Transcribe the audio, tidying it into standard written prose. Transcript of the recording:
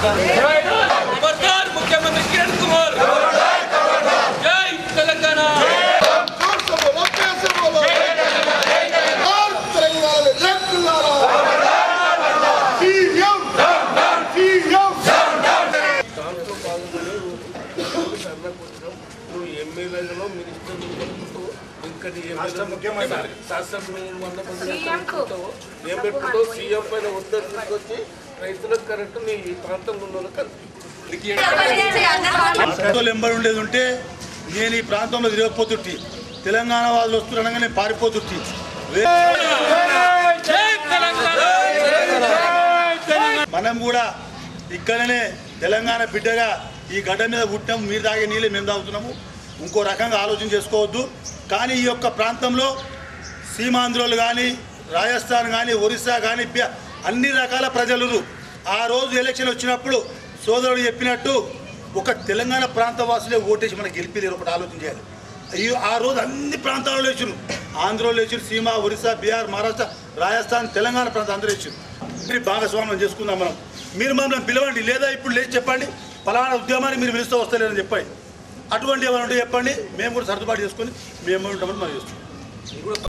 खबरदार मुख्यमंत्री किरण कुमार जय तेलंगाना ఎమ్మెల్యేలలో మినిస్టర్లతో ఇంకా ముఖ్యమంత్రి ఏం పెట్టుకుంటూ సీఎం పైన ఒత్తిడి తీసుకొచ్చి రైతులకు కరెక్ట్ నీ ప్రాంతంలో ఉన్న వాళ్ళకి ఎంబడి ఉండేది ఉంటే నేను ఈ ప్రాంతంలో తిరగకపోతుంటి తెలంగాణ వాళ్ళు వస్తున్నాగా నేను పారిపోతుంటి మనం కూడా ఇక్కడనే తెలంగాణ బిడ్డగా ఈ గడ్డ మీద పుట్టాము. మీరు తాగే నీళ్ళే మేము తాగుతున్నాము. ఇంకో రకంగా ఆలోచన చేసుకోవద్దు. కానీ ఈ యొక్క ప్రాంతంలో సీమాంధ్రులు కానీ రాజస్థాన్ కానీ ఒరిస్సా కానీ అన్ని రకాల ప్రజలు ఆ రోజు ఎలక్షన్ వచ్చినప్పుడు సోదరుడు చెప్పినట్టు ఒక తెలంగాణ ప్రాంత వాసులే ఓటేసి మనకు గెలిపేది ఒకటి ఆలోచన చేయాలి. ఆ రోజు అన్ని ప్రాంతాల్లో లేచారు. ఆంధ్రలో లేచారు, సీమా, ఒరిస్సా, బీహార్, మహారాష్ట్ర, రాజస్థాన్, తెలంగాణ ప్రాంతం అందరూ లేచారు. భాగస్వామ్యం చేసుకుందాం మనం. మీరు మమ్మల్ని పిలవండి, లేదా ఇప్పుడు లేచి చెప్పండి ఫలానా ఉద్యమాన్ని మీరు పిలుస్తూ వస్తలేరని చెప్పండి. అటువంటి ఏమైనా ఉంటే చెప్పండి, మేము కూడా సర్దుబాటు చేసుకొని మేము ఉంటామని మనం చేస్తాం.